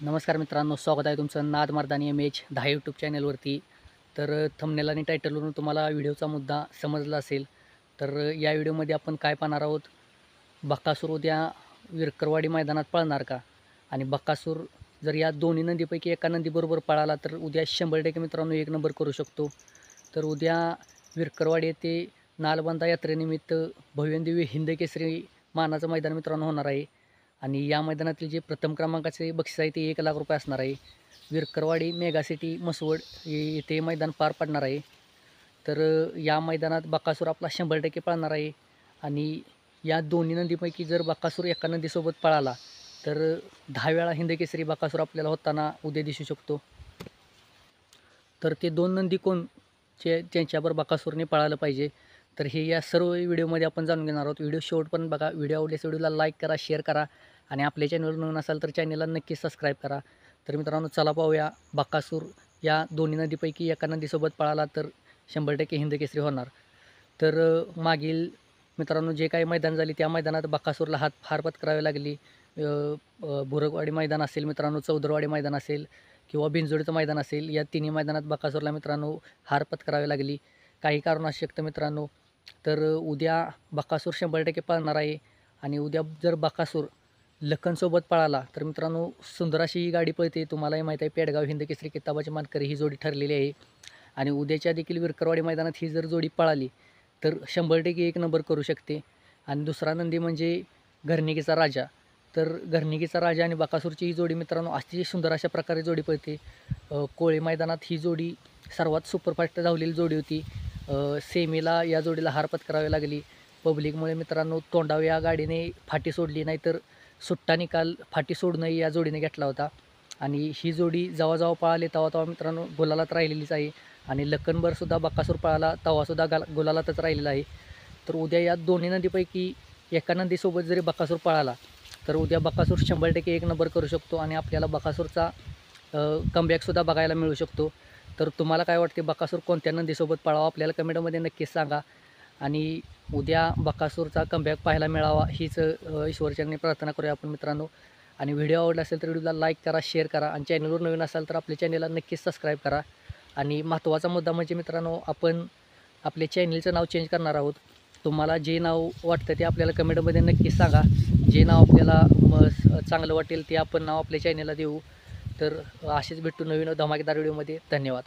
नमस्कार मित्रांनो, स्वागत आहे तुमचं नाद मर्दानी एम.एच. 10 यूट्यूब चॅनलवरती. तर थंबनेल आणि टायटलवरून तुम्हाला व्हिडिओचा मुद्दा समजला असेल. तर या व्हिडिओमध्ये आपण काय पाहणार आहोत, बकासूर उद्या विरकरवाडी मैदानात पळणार का? आणि बकासूर जर या दोन्ही नंदीपैकी एका नंदीबरोबर पळाला तर उद्या 100% मित्रांनो एक नंबर करू शकतो. तर उद्या विरकरवाडी येथे नालबंदा यात्रेनिमित्त भव्यदिव्य हिंदकेसरी मानाचं मैदान मित्रांनो होणार आहे. आणि या मैदानातील जे प्रथम क्रमांकाचे बक्षीस आहे ते 1,00,000 रुपये असणार आहे. विरकरवाडी मेगा सिटी मसवड येथे मैदान पार पडणार आहे. तर या मैदानात बकासूर आपला 100% पळणार आहे. आणि या दोन्ही नंदीपैकी जर बकासूर एका नंदीसोबत पळाला तर 10 वेळा हिंदकेसरी बकासूर आपल्याला होताना उद्या दिसू शकतो. तर ते दोन नंदी कोणचे ज्यांच्याबरोबर बकासूरने पळालं पाहिजे, तर हे या सर्व व्हिडिओमध्ये आपण जाणून घेणार आहोत. व्हिडिओ शेवटपर्यंत बघा. व्हिडिओ आवडल्यास व्हिडिओला लाईक करा, शेअर करा आणि आपल्या चॅनलवर नवीन असाल तर चॅनलला नक्की सबस्क्राईब करा. तर मित्रांनो, चला पाहूया बकासूर या दोन्ही नंदीपैकी एका नंदीसोबत पळाला तर 100% हिंदकेसरी होणार. तर मागील मित्रांनो जे काही मैदान झाली त्या मैदानात बकासूरला हार पत्करावी लागली. बुरकवाडी मैदान असेल मित्रांनो, चौदरवाडी मैदान असेल किंवा बिनजोडीचं मैदान असेल, या तिन्ही मैदानात बकासूरला मित्रांनो हार पत्करावी लागली. काही कारण असू शकतं मित्रांनो. तर उद्या बकासूर 100% पळणार आहे. आणि उद्या जर बकासूर लखनसोबत पळाला तर मित्रांनो सुंदर अशी ही गाडी पळते. तुम्हालाही माहीत आहे, पेडगाव हिंदकेसरी किताबाची मानकरी ही जोडी ठरलेली आहे. आणि उद्याच्या देखील विरकरवाडी मैदानात ही जर जोडी पळाली तर 100% एक नंबर करू शकते. आणि दुसरा नंदी म्हणजे घरणिकीचा राजा. तर घरणिकीचा राजा आणि बकासूरची ही जोडी मित्रांनो अतिशय सुंदर अशा प्रकारे जोडी पळते. कोळे मैदानात ही जोडी सर्वात सुपरफास्ट धावलेली जोडी होती. सेमीला या जोडीला हार पत्करावी लागली. पब्लिकमुळे मित्रांनो तोंडाव या गाडीने फाटी सोडली, नाहीतर सुट्टा निकाल फाटी सोडूनही या जोडीने घेतला होता. आणि ही जोडी जेव्हा पळाली तेव्हा मित्रांनो गुलालात राहिलेलीच आहे. आणि लखनभरसुद्धा बकासूर पळाला तेव्हासुद्धा गुलालातच राहिलेला आहे. तर उद्या या दोन्ही नंदीपैकी एका नंदीसोबत जरी बकासूर पळाला तर उद्या बकासूर 100% एक नंबर करू शकतो आणि आपल्याला बकासूरचा कमबॅकसुद्धा बघायला मिळू शकतो. तर तुम्हाला काय वाटते, बकासूर कोणत्या नंदीसोबत पळावा आपल्याला कमेंटमध्ये नक्कीच सांगा. आणि उद्या बकासूरचा कमबॅक पाहायला मिळावा हीच ईश्वरचरणी प्रार्थना करूया आपण मित्रांनो. आणि व्हिडिओ आवडला असेल तर व्हिडिओला लाईक करा, शेअर करा आणि चॅनलवर नवीन असाल तर आपल्या चॅनलला नक्कीच सबस्क्राईब करा. आणि महत्त्वाचा मुद्दा म्हणजे मित्रांनो, आपण आपल्या चॅनलचं नाव चेंज करणार आहोत. तुम्हाला जे नाव वाटतं ते आपल्याला कमेंटमध्ये नक्कीच सांगा. जे नाव आपल्याला चांगलं वाटेल ते आपण नाव आपल्या चॅनलला देऊ. तर असेच भेटू नवीन धमाकेदार व्हिडिओमध्ये. धन्यवाद.